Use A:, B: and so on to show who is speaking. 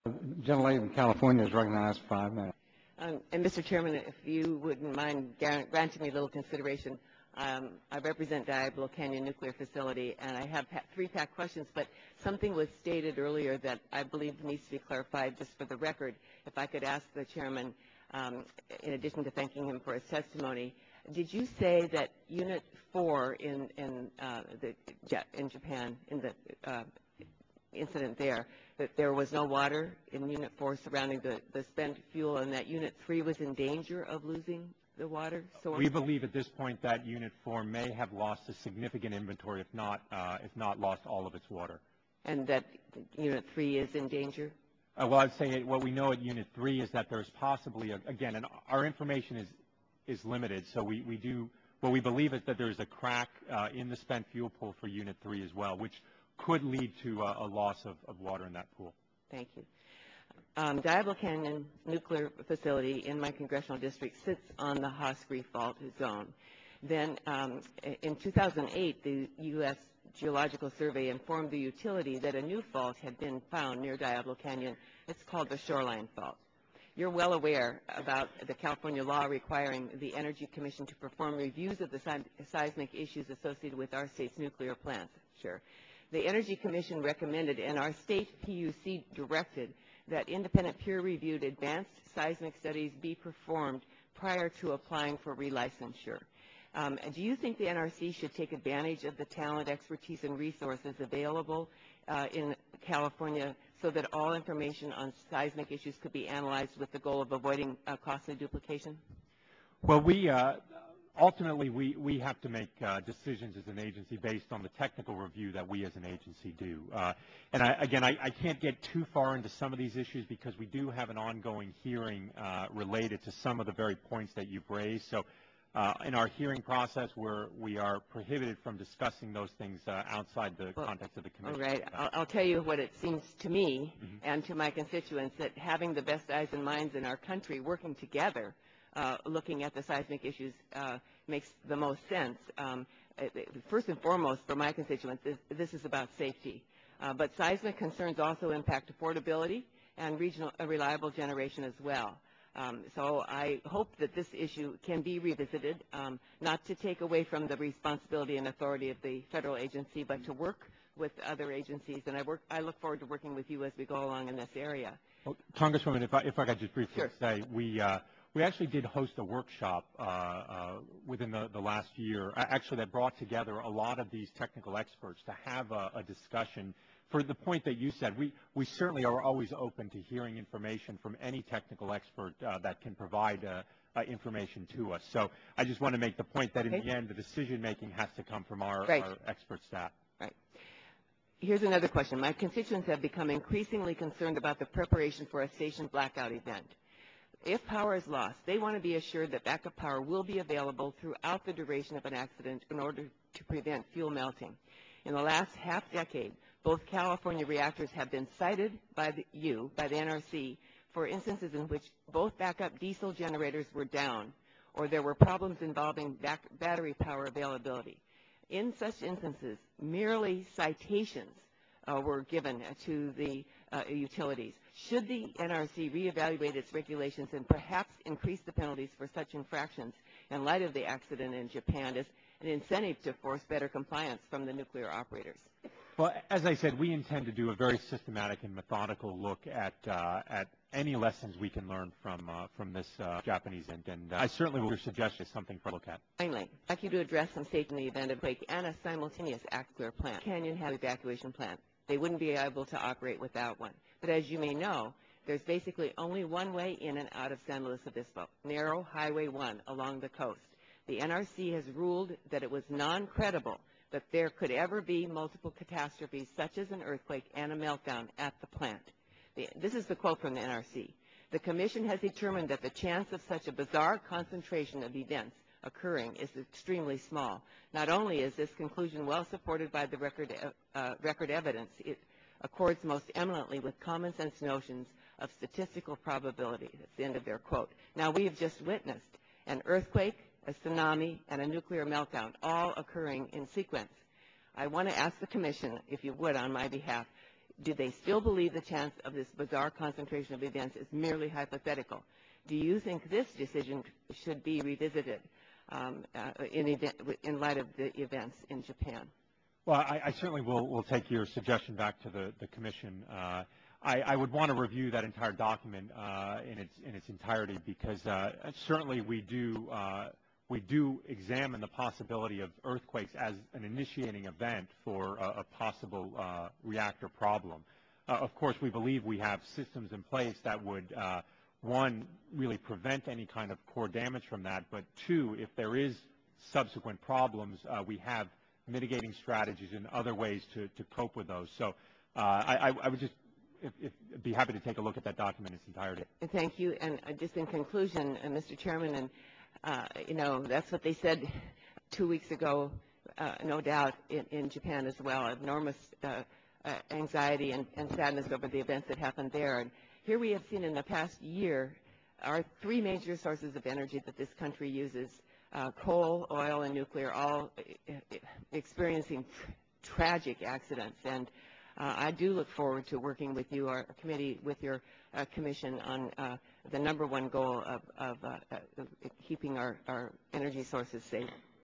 A: The gentlelady from California is recognized for 5 minutes.
B: And Mr. Chairman, if you wouldn't mind granting me a little consideration, I represent Diablo Canyon Nuclear Facility, and I have 3 packed questions, but something was stated earlier that I believe needs to be clarified just for the record. If I could ask the chairman, in addition to thanking him for his testimony, did you say that Unit 4 in Japan, in the incident there, that there was no water in Unit 4 surrounding the spent fuel, and that Unit 3 was in danger of losing the water source?
C: We believe at this point that Unit 4 may have lost a significant inventory, if not lost all of its water.
B: And that Unit 3 is in danger?
C: Well, I'd say what we know at Unit 3 is that there's possibly, again, and our information is limited, so we believe is that there's a crack in the spent fuel pool for Unit 3 as well, which could lead to a loss of water in that pool.
B: Thank you. Diablo Canyon Nuclear Facility in my congressional district sits on the Hoskree Fault Zone. Then in 2008, the U.S. Geological Survey informed the utility that a new fault had been found near Diablo Canyon. It's called the Shoreline Fault. You're well aware about the California law requiring the Energy Commission to perform reviews of the seismic issues associated with our state's nuclear plants. Sure. The Energy Commission recommended, and our state PUC directed, that independent peer-reviewed advanced seismic studies be performed prior to applying for relicensure. Do you think the NRC should take advantage of the talent, expertise, and resources available in California so that all information on seismic issues could be analyzed with the goal of avoiding costly duplication?
C: Well, ultimately, we have to make decisions as an agency based on the technical review that we as an agency do. And I can't get too far into some of these issues because we do have an ongoing hearing related to some of the very points that you've raised. So in our hearing process, we are prohibited from discussing those things outside the context of the commission.
B: All right. I'll tell you what it seems to me and to my constituents, that having the best eyes and minds in our country working together looking at the seismic issues makes the most sense. First and foremost, for my constituents, this is about safety. But seismic concerns also impact affordability and regional reliable generation as well. So I hope that this issue can be revisited, not to take away from the responsibility and authority of the federal agency, but to work with other agencies. And I look forward to working with you as we go along in this area.
C: Well, Congresswoman, if I could just briefly say, we actually did host a workshop within the last year, actually, that brought together a lot of these technical experts to have a discussion. For the point that you said, we certainly are always open to hearing information from any technical expert that can provide information to us. So I just want to make the point that in the end, the decision-making has to come from our expert staff.
B: Right. Here's another question. My constituents have become increasingly concerned about the preparation for a station blackout event. If power is lost, they want to be assured that backup power will be available throughout the duration of an accident in order to prevent fuel melting. In the last half-decade, both California reactors have been cited by the NRC, for instances in which both backup diesel generators were down or there were problems involving battery power availability. In such instances, merely citations were given to the utilities. Should the NRC reevaluate its regulations and perhaps increase the penalties for such infractions in light of the accident in Japan as an incentive to force better compliance from the nuclear operators?
C: Well, as I said, we intend to do a very systematic and methodical look at any lessons we can learn from this Japanese incident, and I certainly will suggest as something for a look at.
B: Finally, I'd like you to address some safety in the event of quake and a simultaneous nuclear plant. Canyon has an evacuation plan. They wouldn't be able to operate without one. But as you may know, there's basically only one way in and out of San Luis Obispo, narrow Highway 1 along the coast. The NRC has ruled that it was non-credible that there could ever be multiple catastrophes such as an earthquake and a meltdown at the plant. This is the quote from the NRC. The Commission has determined that the chance of such a bizarre concentration of events occurring is extremely small. Not only is this conclusion well supported by the record evidence, it accords most eminently with common sense notions of statistical probability. That's the end of their quote. Now, we have just witnessed an earthquake, a tsunami, and a nuclear meltdown, all occurring in sequence. I want to ask the Commission, if you would, on my behalf, do they still believe the chance of this bizarre concentration of events is merely hypothetical? Do you think this decision should be revisited in light of the events in Japan?
C: Well, I certainly will take your suggestion back to the commission. I would want to review that entire document in its entirety, because certainly we do examine the possibility of earthquakes as an initiating event for a possible reactor problem. Of course, we believe we have systems in place that would, one, really prevent any kind of core damage from that, but two, if there is subsequent problems, we have mitigating strategies and other ways to cope with those. So I would just be happy to take a look at that document in its entirety.
B: Thank you. And just in conclusion, Mr. Chairman, and that's what they said 2 weeks ago, no doubt, in Japan as well. Enormous anxiety and sadness over the events that happened there. And here we have seen in the past year our three major sources of energy that this country uses, coal, oil, and nuclear, all experiencing tragic accidents. And I do look forward to working with you, our committee, with your commission on the #1 goal of keeping our energy sources safe.